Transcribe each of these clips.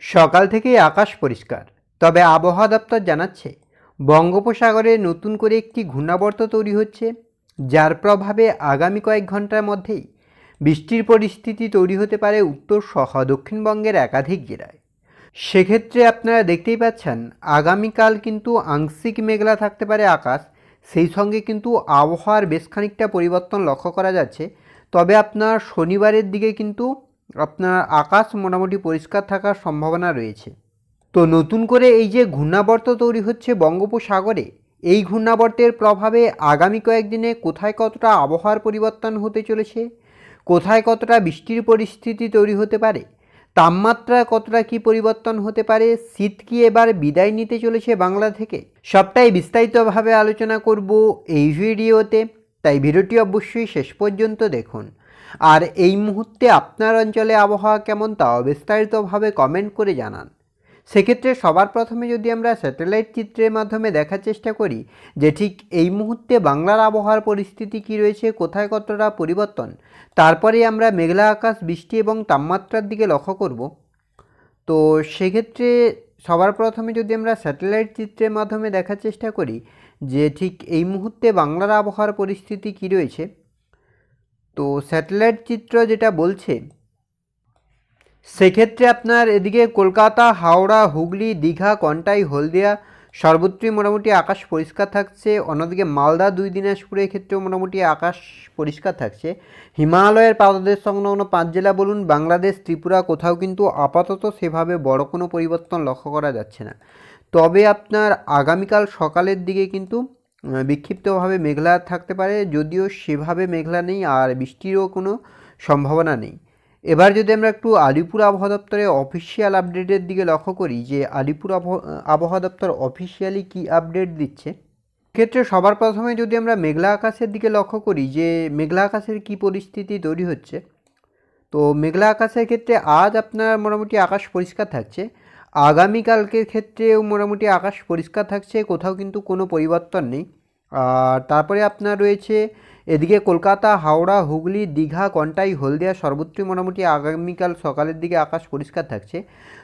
সকাল থেকেই আকাশ পরিষ্কার, তবে আবহাওয়া দপ্তর জানাচ্ছে বঙ্গোপসাগরে নতুন করে একটি ঘূর্ণাবর্ত তৈরি হচ্ছে, যার প্রভাবে আগামী কয়েক ঘন্টার মধ্যেই বৃষ্টির পরিস্থিতি তৈরি হতে পারে উত্তর সহ দক্ষিণবঙ্গের একাধিক জেলায়। সেক্ষেত্রে আপনারা দেখতেই পাচ্ছেন আগামীকাল কিন্তু আংশিক মেঘলা থাকতে পারে আকাশ, সেই সঙ্গে কিন্তু আবহাওয়ার বেশ খানিকটা পরিবর্তন লক্ষ্য করা যাচ্ছে। তবে আপনার শনিবারের দিকে কিন্তু আপনার আকাশ মোটামুটি পরিষ্কার থাকার সম্ভাবনা রয়েছে। তো নতুন করে এই যে ঘূর্ণাবর্ত তৈরি হচ্ছে বঙ্গোপসাগরে, এই ঘূর্ণাবর্তের প্রভাবে আগামী কয়েকদিনে কোথায় কতটা আবহাওয়ার পরিবর্তন হতে চলেছে, কোথায় কতটা বৃষ্টির পরিস্থিতি তৈরি হতে পারে, তাপমাত্রা কতটা কি পরিবর্তন হতে পারে, শীত কি এবার বিদায় নিতে চলেছে বাংলা থেকে, সবটাই বিস্তারিতভাবে আলোচনা করব এই ভিডিওতে। তাই ভিডিওটি অবশ্যই শেষ পর্যন্ত দেখুন। আর এই মুহূর্তে আপনার অঞ্চলে আবহাওয়া কেমন তাও বিস্তারিতভাবে কমেন্ট করে জানান। সেক্ষেত্রে সবার প্রথমে যদি আমরা স্যাটেলাইট চিত্রের মাধ্যমে দেখার চেষ্টা করি যে ঠিক এই মুহূর্তে বাংলার আবহাওয়ার পরিস্থিতি কী রয়েছে, কোথায় কতটা পরিবর্তন, তারপরে আমরা মেঘলা আকাশ, বৃষ্টি এবং তাপমাত্রার দিকে লক্ষ্য করব। তো সেক্ষেত্রে সবার প্রথমে যদি আমরা স্যাটেলাইট চিত্রের মাধ্যমে দেখার চেষ্টা করি যে ঠিক এই মুহূর্তে বাংলার আবহাওয়ার পরিস্থিতি কী রয়েছে, তো স্যাটেলাইট চিত্র যেটা বলছে সেক্ষেত্রে আপনার এদিকে কলকাতা, হাওড়া, হুগলি, দীঘা, কন্টাই, হলদিয়া সর্বত্রই মোটামুটি আকাশ পরিষ্কার থাকছে। অন্যদিকে মালদা, দিনাজপুরের ক্ষেত্রেও মোটামুটি আকাশ পরিষ্কার থাকছে। হিমালয়ের পাদদেশ সংলগ্ন 5 জেলা বলুন, বাংলাদেশ, ত্রিপুরা কোথাও কিন্তু আপাতত সেভাবে বড় কোনো পরিবর্তন লক্ষ্য করা যাচ্ছে না। তবে আপনার আগামীকাল সকালের দিকে কিন্তু বিক্ষিপ্তভাবে মেঘলা থাকতে পারে, যদিও সেভাবে মেঘলা নেই আর বৃষ্টিরও কোনো সম্ভাবনা নেই। এবার যদি আমরা একটু আলিপুর আবহাওয়া দপ্তরের অফিসিয়াল আপডেটের দিকে লক্ষ্য করি যে আলিপুর আবহাওয়া দপ্তর অফিসিয়ালি কী আপডেট দিচ্ছে, ক্ষেত্রে সবার প্রথমে যদি আমরা মেঘলা আকাশের দিকে লক্ষ্য করি যে মেঘলা আকাশের কী পরিস্থিতি তৈরি হচ্ছে, তো মেঘলা আকাশের ক্ষেত্রে আজ আপনার মোটামুটি আকাশ পরিষ্কার থাকছে। আগামীকালকের ক্ষেত্রেও মোটামুটি আকাশ পরিষ্কার থাকছে, কোথাও কিন্তু কোনো পরিবর্তন নেই। আর তারপরে আপনার রয়েছে এদিকে কলকাতা, হাওড়া, হুগলি, দীঘা, কন্টাই, হলদিয়া সর্বত্রই মোটামুটি আগামীকাল সকালের দিকে আকাশ পরিষ্কার থাকছে।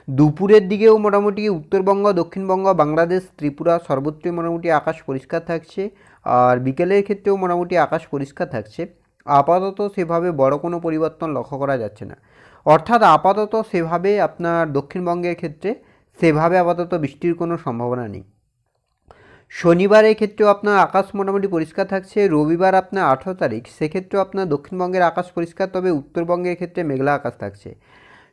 দুপুরের দিকেও মোটামুটি উত্তরবঙ্গ, দক্ষিণবঙ্গ, বাংলাদেশ, ত্রিপুরা সর্বত্রই মোটামুটি আকাশ পরিষ্কার থাকছে। আর বিকেলের ক্ষেত্রেও মোটামুটি আকাশ পরিষ্কার থাকছে। আপাতত সেভাবে বড় কোনো পরিবর্তন লক্ষ্য করা যাচ্ছে না। অর্থাৎ আপাতত সেভাবে আপনার দক্ষিণবঙ্গের ক্ষেত্রে সেভাবে আপাতত বৃষ্টির কোনো সম্ভাবনা নেই। শনিবারের ক্ষেত্রেও আপনার আকাশ মোটামুটি পরিষ্কার থাকছে। রবিবার আপনার 18 তারিখ, সেক্ষেত্রেও আপনার দক্ষিণবঙ্গের আকাশ পরিষ্কার, তবে উত্তরবঙ্গের ক্ষেত্রে মেঘলা আকাশ থাকছে।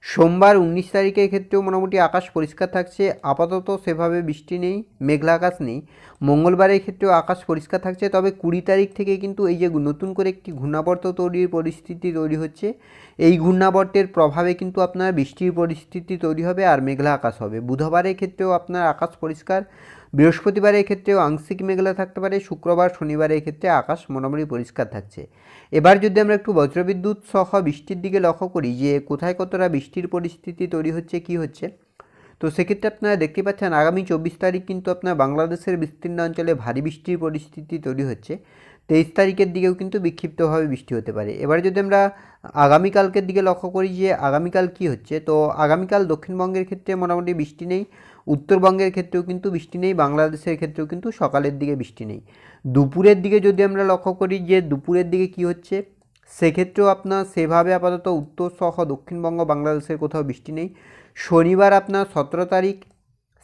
সোমবার 19 তারিখের ক্ষেত্রেও মোটামুটি আকাশ পরিষ্কার থাকছে, আপাতত সেভাবে বৃষ্টি নেই, মেঘলা আকাশ নেই। মঙ্গলবারের ক্ষেত্রেও আকাশ পরিষ্কার থাকছে, তবে 20 তারিখ থেকে কিন্তু এই যে নতুন করে একটি ঘূর্ণাবর্ত তৈরির পরিস্থিতি তৈরি হচ্ছে, এই ঘূর্ণাবর্তের প্রভাবে কিন্তু আপনার বৃষ্টির পরিস্থিতি তৈরি হবে আর মেঘলা আকাশ হবে। বুধবারের ক্ষেত্রেও আপনার আকাশ পরিষ্কার, বৃহস্পতিবারের ক্ষেত্রেও আংশিক মেঘলা থাকতে পারে, শুক্রবার, শনিবারের ক্ষেত্রে আকাশ মোটামুটি পরিষ্কার থাকছে। এবার যদি আমরা একটু বজ্রবিদ্যুৎ সহ বৃষ্টির দিকে লক্ষ্য করি যে কোথায় কতটা বৃষ্টির পরিস্থিতি তৈরি হচ্ছে, কি হচ্ছে, তো সেক্ষেত্রে আপনারা দেখতে পাচ্ছেন আগামী 24 তারিখ কিন্তু আপনার বাংলাদেশের বিস্তীর্ণ অঞ্চলে ভারী বৃষ্টির পরিস্থিতি তৈরি হচ্ছে। 23 তারিখের দিকেও কিন্তু বিক্ষিপ্তভাবে বৃষ্টি হতে পারে। এবার যদি আমরা আগামীকালকের দিকে লক্ষ্য করি যে আগামীকাল কি হচ্ছে, তো আগামীকাল দক্ষিণবঙ্গের ক্ষেত্রে মোটামুটি বৃষ্টি নেই, উত্তরবঙ্গের ক্ষেত্রেও কিন্তু বৃষ্টি নেই, বাংলাদেশের ক্ষেত্রেও কিন্তু সকালের দিকে বৃষ্টি নেই। দুপুরের দিকে যদি আমরা লক্ষ্য করি যে দুপুরের দিকে কি হচ্ছে, সেক্ষেত্রেও আপনার সেভাবে আপাতত উত্তর সহ দক্ষিণবঙ্গ, বাংলাদেশের কোথাও বৃষ্টি নেই। শনিবার আপনার 17 তারিখ,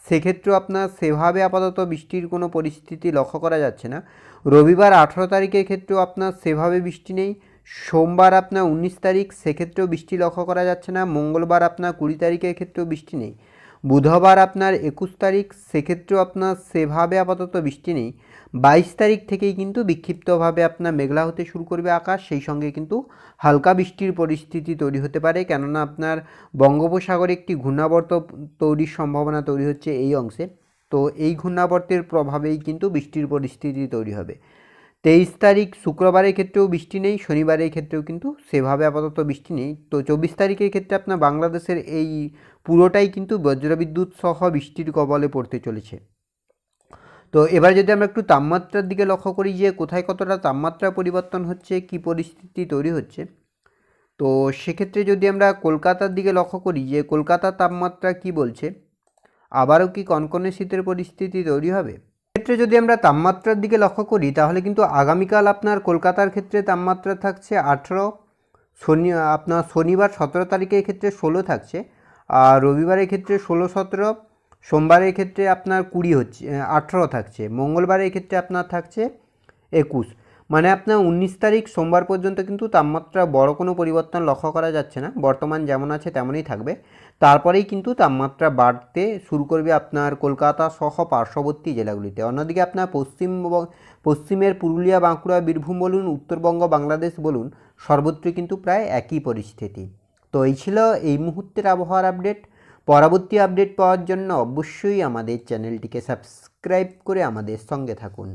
সেক্ষেত্রেও আপনার সেভাবে আপাতত বৃষ্টির কোনো পরিস্থিতি লক্ষ্য করা যাচ্ছে না। রবিবার 18 তারিখের ক্ষেত্রেও আপনার সেভাবে বৃষ্টি নেই। সোমবার আপনার 19 তারিখ, সেক্ষেত্রেও বৃষ্টি লক্ষ্য করা যাচ্ছে না। মঙ্গলবার আপনার 20 তারিখের ক্ষেত্রেও বৃষ্টি নেই। বুধবার আপনার 21 তারিখ, সেক্ষেত্রেও আপনার সেভাবে আপাতত বৃষ্টি নেই। 22 তারিখ থেকেই কিন্তু বিক্ষিপ্তভাবে আপনার মেঘলা হতে শুরু করবে আকাশ, সেই সঙ্গে কিন্তু হালকা বৃষ্টির পরিস্থিতি তৈরি হতে পারে, কেননা আপনার বঙ্গোপসাগরে একটি ঘূর্ণাবর্ত তৈরির সম্ভাবনা তৈরি হচ্ছে এই অংশে। তো এই ঘূর্ণাবর্তের প্রভাবেই কিন্তু বৃষ্টির পরিস্থিতি তৈরি হবে। 23 তারিখ শুক্রবারের ক্ষেত্রেও বৃষ্টি নেই, শনিবারের ক্ষেত্রেও কিন্তু সেভাবে আপাতত বৃষ্টি নেই। তো 24 তারিখের ক্ষেত্রে আপনার বাংলাদেশের এই পুরোটাই কিন্তু বজ্রবিদ্যুৎ সহ বৃষ্টির কবলে পড়তে চলেছে। তো এবার যদি আমরা একটু তাপমাত্রার দিকে লক্ষ্য করি যে কোথায় কতটা তাপমাত্রা পরিবর্তন হচ্ছে, কি পরিস্থিতি তৈরি হচ্ছে, তো সেক্ষেত্রে যদি আমরা কলকাতার দিকে লক্ষ্য করি যে কলকাতার তাপমাত্রা কি বলছে, আবারও কি কনকনে শীতের পরিস্থিতি তৈরি হবে? ক্ষেত্রে যদি আমরা তাপমাত্রার দিকে লক্ষ্য করি তাহলে কিন্তু আগামীকাল আপনার কলকাতার ক্ষেত্রে তাপমাত্রা থাকছে 18, আপনার শনিবার 17 তারিখের ক্ষেত্রে 16 থাকছে, আর রবিবারের ক্ষেত্রে 16, 17, সোমবারের ক্ষেত্রে আপনার 20 হচ্ছে, 18 থাকছে, মঙ্গলবারের ক্ষেত্রে আপনার থাকছে 21। মানে আপনার 19 তারিখ সোমবার পর্যন্ত কিন্তু তাপমাত্রা বড় কোনো পরিবর্তন লক্ষ্য করা যাচ্ছে না, বর্তমান যেমন আছে তেমনই থাকবে। তারপরেই কিন্তু তাপমাত্রা বাড়তে শুরু করবে আপনার কলকাতা সহ পার্শ্ববর্তী জেলাগুলিতে। অন্যদিকে আপনার পশ্চিমের পুরুলিয়া, বাঁকুড়া, বীরভূম বলুন, উত্তরবঙ্গ, বাংলাদেশ বলুন, সর্বত্রই কিন্তু প্রায় একই পরিস্থিতি। তো এই ছিল এই মুহূর্তের আবহাওয়ার আপডেট। পরবর্তী আপডেট পাওয়ার জন্য অবশ্যই আমাদের চ্যানেলটিকে সাবস্ক্রাইব করে আমাদের সঙ্গে থাকুন।